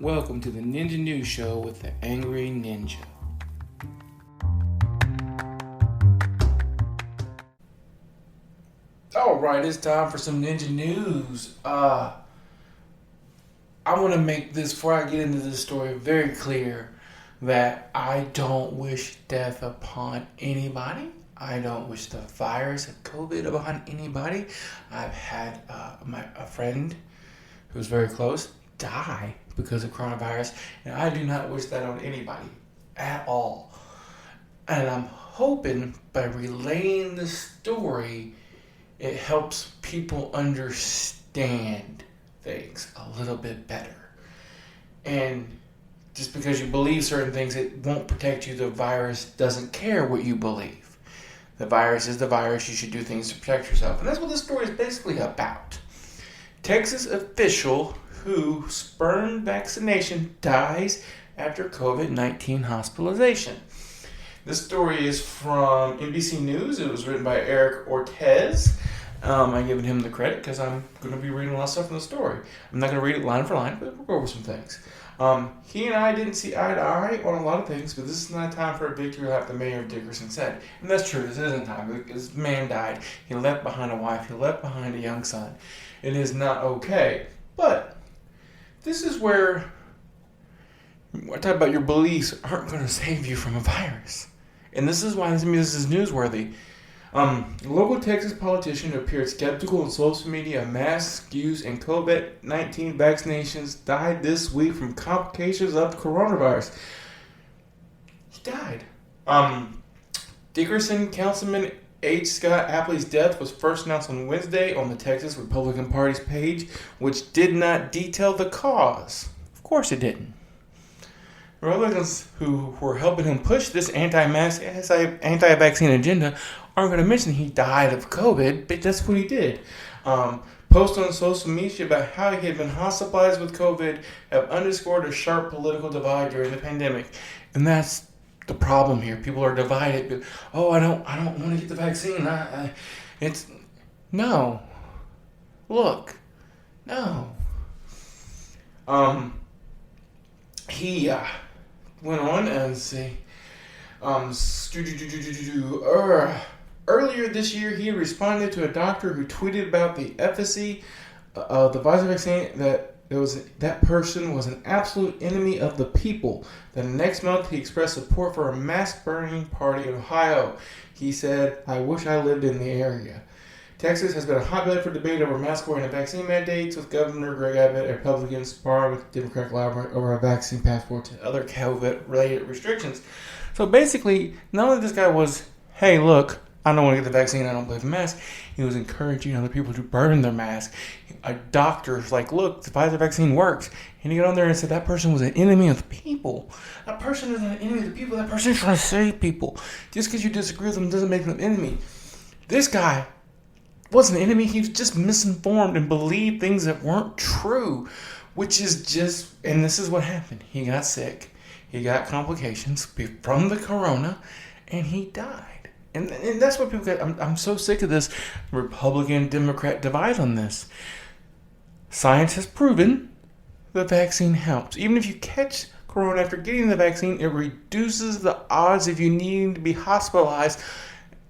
Welcome to the Ninja News Show with the Angry Ninja. Alright, it's time for some Ninja News. I want to make this, before I get into this story, very clear that I don't wish death upon anybody. I don't wish the virus of COVID upon anybody. I've had a friend who's very close die because of coronavirus, and I do not wish that on anybody at all. And I'm hoping by relaying the story, it helps people understand things a little bit better. And just because you believe certain things, it won't protect you. The virus doesn't care what you believe. The virus is the virus. You should do things to protect yourself. And that's what this story is basically about. Texas official who spurned vaccination dies after COVID-19 hospitalization. This story is from NBC News. It was written by Eric Ortez. I'm giving him the credit because I'm going to be reading a lot of stuff in the story. I'm not going to read it line for line, but we'll go over some things. He and I didn't see eye to eye on a lot of things, but this is not time for a victory like the mayor of Dickerson said. And that's true. This isn't time. This man died. He left behind a wife. He left behind a young son. It is not okay. But this is where I talk about your beliefs aren't going to save you from a virus. And this is why this is newsworthy. Local Texas politician who appeared skeptical on social media of mask use and COVID-19 vaccinations died this week from complications of coronavirus. He died. Dickerson Councilman H. Scott Apley's death was first announced on Wednesday on the Texas Republican Party's page, which did not detail the cause. Of course it didn't. Republicans who were helping him push this anti-vaccine agenda aren't going to mention he died of COVID, but that's what he did. Posts on social media about how he had been hospitalized with COVID have underscored a sharp political divide during the pandemic. And that's the problem here. People are divided. Oh, I don't want to get the vaccine. No. Look. No. He went on and say, earlier this year, he responded to a doctor who tweeted about the efficacy of the Pfizer vaccine that person was an absolute enemy of the people. The next month, he expressed support for a mask burning party in Ohio. He said, "I wish I lived in the area." Texas has been a hotbed for debate over mask wearing and vaccine mandates, with Governor Greg Abbott and Republicans sparring with the Democratic collaborate over a vaccine passport and other COVID-related restrictions. So basically, not only this guy was, hey, look, I don't want to get the vaccine, I don't believe in masks, he was encouraging other people to burn their mask. A doctor's like, look, the Pfizer vaccine works. And he got on there and said that person was an enemy of the people. That person is an enemy of the people. That person is trying to save people. Just because you disagree with them doesn't make them an enemy. This guy wasn't an enemy. He was just misinformed and believed things that weren't true, which is just, and this is what happened. He got sick. He got complications from the corona, and he died. And that's what people get. I'm so sick of this Republican-Democrat divide on this. Science has proven the vaccine helps. Even if you catch corona after getting the vaccine, it reduces the odds of you needing to be hospitalized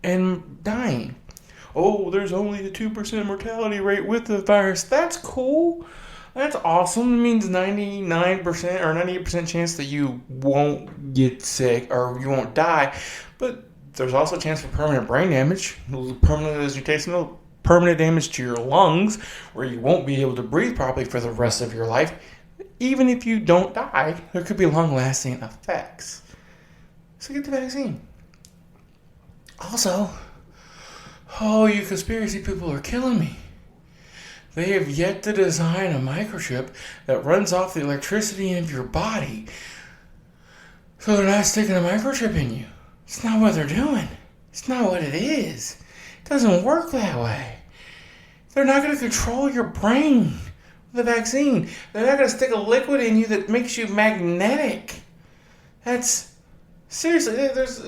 and dying. Oh, there's only a 2% mortality rate with the virus. That's cool. That's awesome. It means 99% or 98% chance that you won't get sick or you won't die. But there's also a chance for permanent brain damage, permanent damage to your lungs, where you won't be able to breathe properly for the rest of your life. Even if you don't die, there could be long-lasting effects. So get the vaccine. Also, oh, you conspiracy people are killing me. They have yet to design a microchip that runs off the electricity of your body. So they're not sticking a microchip in you. It's not what they're doing. It's not what it is. It doesn't work that way. They're not going to control your brain with the vaccine. They're not going to stick a liquid in you that makes you magnetic. That's seriously, there's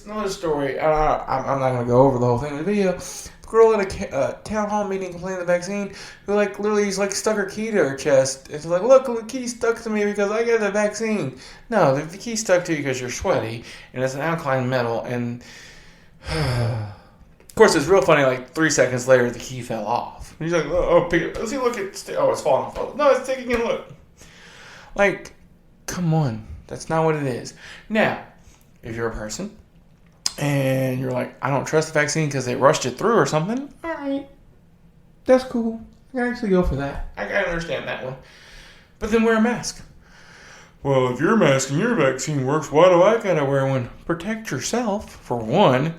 another story. I'm not going to go over the whole thing in the video. Of girl in a town hall meeting complaining of the vaccine who literally stuck her key to her chest. It's like, look, the key stuck to me because I got the vaccine. No, the key stuck to you because you're sweaty and it's an alkaline metal. And of course, it's real funny. 3 seconds later, the key fell off. And he's like, oh, pick it. Let's see, look, it's falling off. No, it's taking a look. Come on. That's not what it is. Now, if you're a person and you're like, I don't trust the vaccine because they rushed it through or something, all right, that's cool. I can actually go for that. I can understand that one. But then wear a mask. Well, if your mask and your vaccine works, why do I gotta wear one? Protect yourself, for one.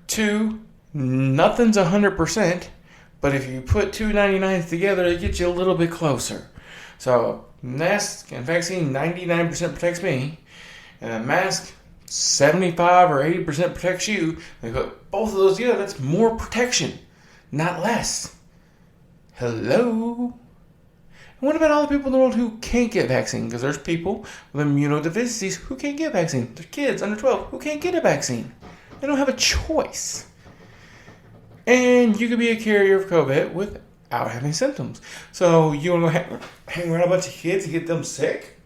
2, nothing's 100%, but if you put 2 99s together, it gets you a little bit closer. So, mask and vaccine 99% protects me, and a mask 75 or 80% protects you. They put both of those together, that's more protection, not less. Hello? And what about all the people in the world who can't get vaccine? Because there's people with immunodeficiencies who can't get vaccine. There's kids under 12 who can't get a vaccine. They don't have a choice. And you could be a carrier of COVID without having symptoms. So you want to hang around a bunch of kids and get them sick?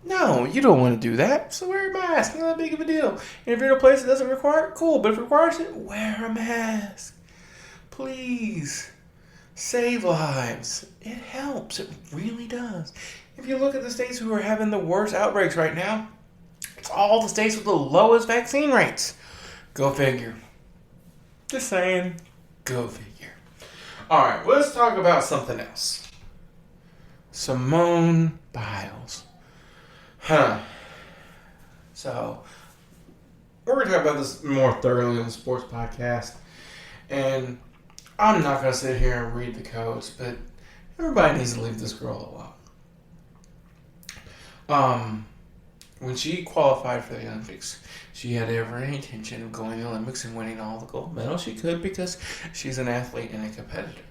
No, you don't want to do that. So wear a mask. Not that big of a deal. And if you're in a place that doesn't require it, cool. But if it requires it, wear a mask. Please. Save lives. It helps. It really does. If you look at the states who are having the worst outbreaks right now, it's all the states with the lowest vaccine rates. Go figure. Just saying. Go figure. Alright, let's talk about something else. Simone Biles. So, we're going to talk about this more thoroughly on the sports podcast. And I'm not going to sit here and read the codes, but everybody needs to leave this girl alone. When she qualified for the Olympics, she had every intention of going to the Olympics and winning all the gold medals she could because she's an athlete and a competitor.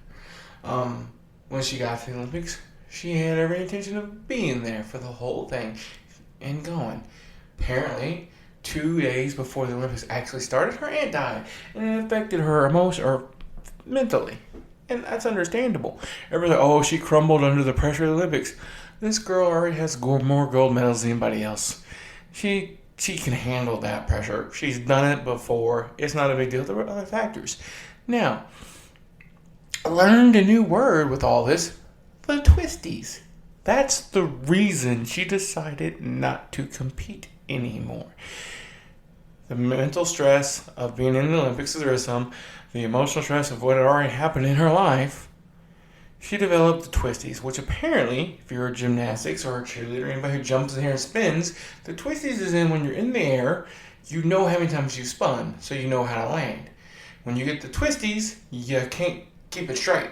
When she got to the Olympics, she had every intention of being there for the whole thing and going. Apparently, 2 days before the Olympics actually started, her aunt died, and it affected her emotionally or mentally, and that's understandable. Everybody's like, oh, she crumbled under the pressure of the Olympics. This girl already has more gold medals than anybody else. She can handle that pressure. She's done it before. It's not a big deal. There were other factors. Now, I learned a new word with all this. The twisties. That's the reason she decided not to compete anymore. The mental stress of being in the Olympics, there is some. The emotional stress of what had already happened in her life. She developed the twisties, which apparently, if you're a gymnastics or a cheerleader, anybody who jumps in the air and spins, the twisties is in when you're in the air, you know how many times you spun, so you know how to land. When you get the twisties, you can't keep it straight.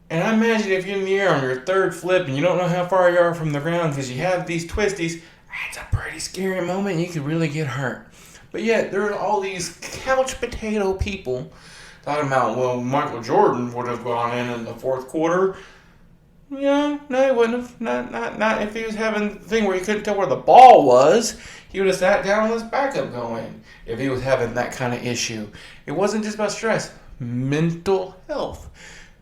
And I imagine if you're in the air on your third flip and you don't know how far you are from the ground because you have these twisties, that's a pretty scary moment and you could really get hurt. But yet, there are all these couch potato people talking about, well, Michael Jordan would have gone in the fourth quarter. Yeah, no, he wouldn't have. Not if he was having the thing where he couldn't tell where the ball was. He would have sat down and let his backup go in if he was having that kind of issue. It wasn't just about stress. Mental health.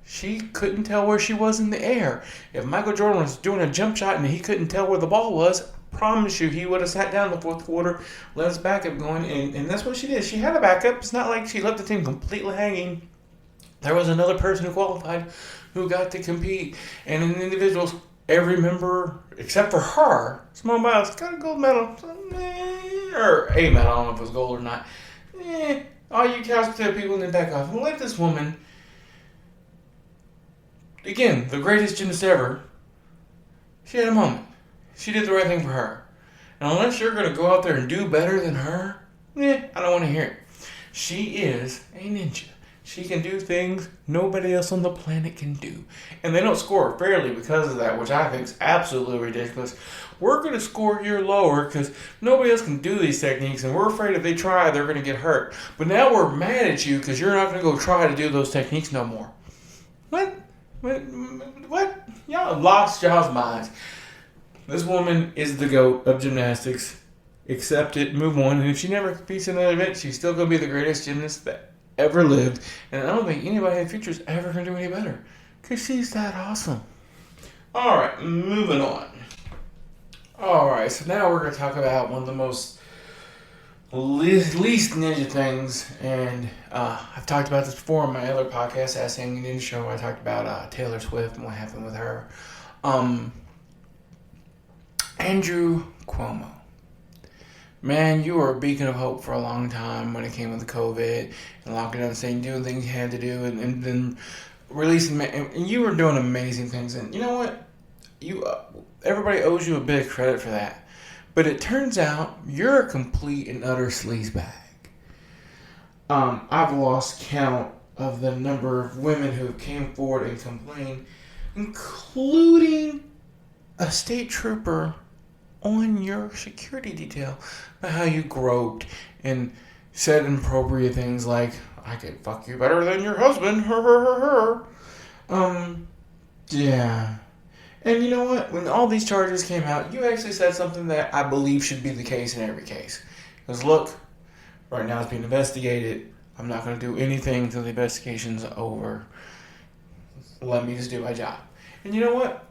She couldn't tell where she was in the air. If Michael Jordan was doing a jump shot and he couldn't tell where the ball was, I promise you he would have sat down in the fourth quarter, let his backup go in, and that's what she did. She had a backup. It's not like she left the team completely hanging. There was another person who qualified who got to compete. And in individuals, every member, except for her, Simone Biles, got a gold medal. So, or a medal. I don't know if it was gold or not. All you couch potato people need to back off. And let this woman, again, the greatest gymnast ever, she had a moment. She did the right thing for her. And unless you're going to go out there and do better than her, I don't want to hear it. She is a ninja. She can do things nobody else on the planet can do. And they don't score fairly because of that, which I think is absolutely ridiculous. We're going to score here lower because nobody else can do these techniques, and we're afraid if they try, they're going to get hurt. But now we're mad at you because you're not going to go try to do those techniques no more. What? Y'all lost y'all's minds. This woman is the GOAT of gymnastics. Accept it, move on, and if she never competes in another event, she's still going to be the greatest gymnast that ever lived, and I don't think anybody in the future is ever going to do any better. Because she's that awesome. Alright, moving on. Alright, so now we're going to talk about one of the most least ninja things, and I've talked about this before on my other podcast, Ask Amy Ninja Show. I talked about Taylor Swift and what happened with her. Andrew Cuomo. Man, you were a beacon of hope for a long time when it came with the COVID and locking down, saying doing things you had to do, and then releasing. And you were doing amazing things. And you know what? Everybody owes you a bit of credit for that. But it turns out you're a complete and utter sleazebag. I've lost count of the number of women who came forward and complained, including a state trooper on your security detail about how you groped and said inappropriate things like, I could fuck you better than your husband, yeah. And you know what? When all these charges came out, you actually said something that I believe should be the case in every case. Because look, right now it's being investigated. I'm not going to do anything until the investigation's over. Let me just do my job. And you know what?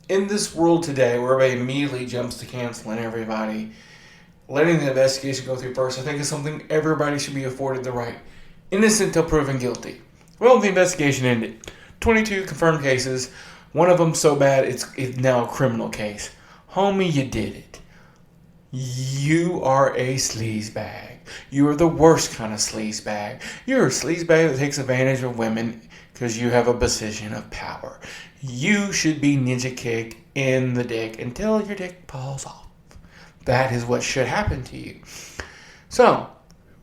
In this world today, where everybody immediately jumps to canceling everybody, letting the investigation go through first, I think is something everybody should be afforded the right. Innocent till proven guilty. Well, the investigation ended. 22 confirmed cases. One of them so bad, it's now a criminal case. Homie, you did it. You are a sleazebag. You are the worst kind of sleazebag. You're a sleazebag that takes advantage of women because you have a position of power. You should be ninja kicked in the dick until your dick falls off. That is what should happen to you. So,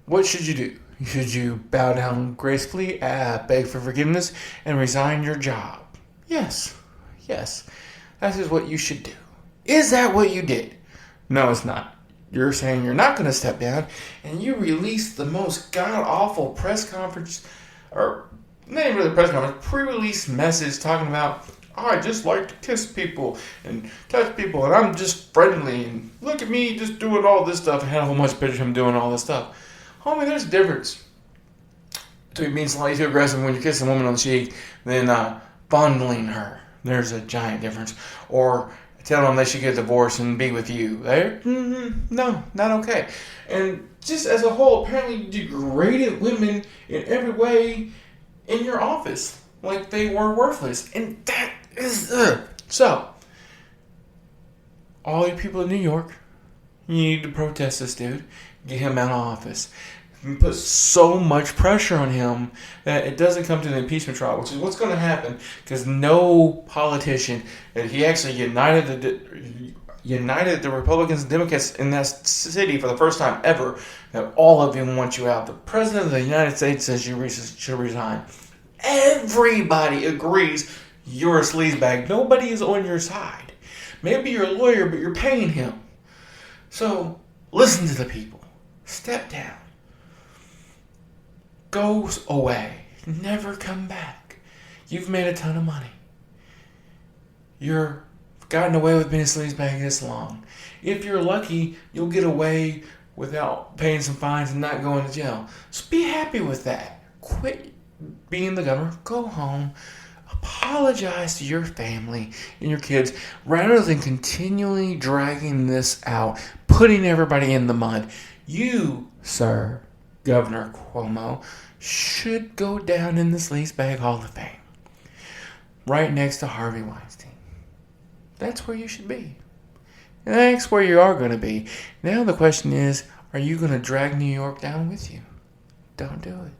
what should you do? Should you bow down gracefully, beg for forgiveness, and resign your job? Yes. That is what you should do. Is that what you did? No, it's not. You're saying you're not going to step down, and you released the most god-awful press conference, or not even really press conference, pre-release message talking about, I just like to kiss people and touch people, and I'm just friendly, and look at me just doing all this stuff, and had a whole bunch of pictures of him doing all this stuff. Homie, there's a difference between being slightly too aggressive when you're kissing a woman on the cheek than fondling her. There's a giant difference. Or tell them they should get divorced and be with you. No, not okay. And just as a whole, apparently you degraded women in every way in your office. Like they were worthless. And that is... So, all you people in New York, you need to protest this dude. Get him out of office. And put so much pressure on him that it doesn't come to the impeachment trial, which is what's going to happen, because no politician, and he actually united the Republicans and Democrats in that city for the first time ever, that all of them want you out. The President of the United States says you should resign. Everybody agrees you're a sleazebag. Nobody is on your side. Maybe you're a lawyer, but you're paying him. So, listen to the people. Step down. Goes away. Never come back. You've made a ton of money. You're gotten away with being a sleazebag this long. If you're lucky, you'll get away without paying some fines and not going to jail. So be happy with that. Quit being the governor. Go home. Apologize to your family and your kids rather than continually dragging this out, putting everybody in the mud. You, sir, Governor Cuomo, should go down in the Sleazebag Hall of Fame. Right next to Harvey Weinstein. That's where you should be. And that's where you are going to be. Now the question is, are you going to drag New York down with you? Don't do it.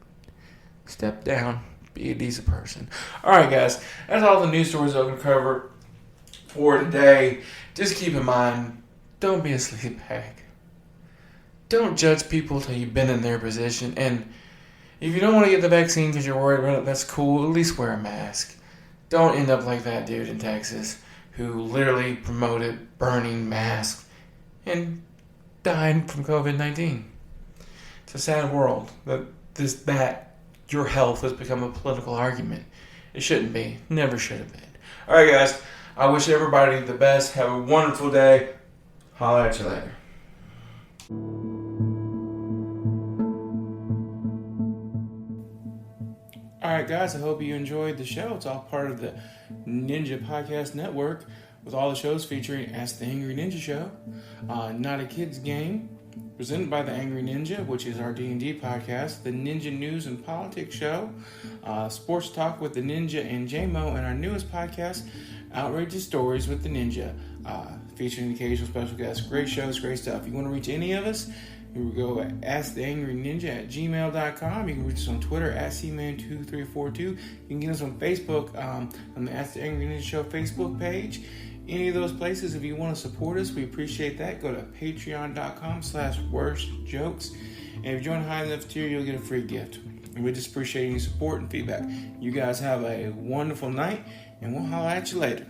Step down. Be a decent person. Alright guys, that's all the news stories I'm going to cover for today. Just keep in mind, don't be a sleazebag. Don't judge people till you've been in their position. And if you don't want to get the vaccine because you're worried about it, that's cool. At least wear a mask. Don't end up like that dude in Texas who literally promoted burning masks and died from COVID-19. It's a sad world that your health has become a political argument. It shouldn't be. Never should have been. Alright guys, I wish everybody the best. Have a wonderful day. Holla at you later. All right, guys, I hope you enjoyed the show. It's all part of the Ninja Podcast Network with all the shows featuring Ask the Angry Ninja Show, Not a Kid's Game, presented by the Angry Ninja, which is our D&D podcast, the Ninja News and Politics Show, Sports Talk with the Ninja and J-Mo, and our newest podcast, Outrageous Stories with the Ninja, featuring occasional special guests. Great shows, great stuff. If you want to reach any of us, you can go at asktheangryninja@gmail.com. You can reach us on Twitter at cman2342. You can get us on Facebook on the Ask the Angry Ninja Show Facebook page. Any of those places, if you want to support us, we appreciate that. Go to patreon.com/worstjokes. And if you join high enough tier, you'll get a free gift. And we just appreciate any support and feedback. You guys have a wonderful night, and we'll holler at you later.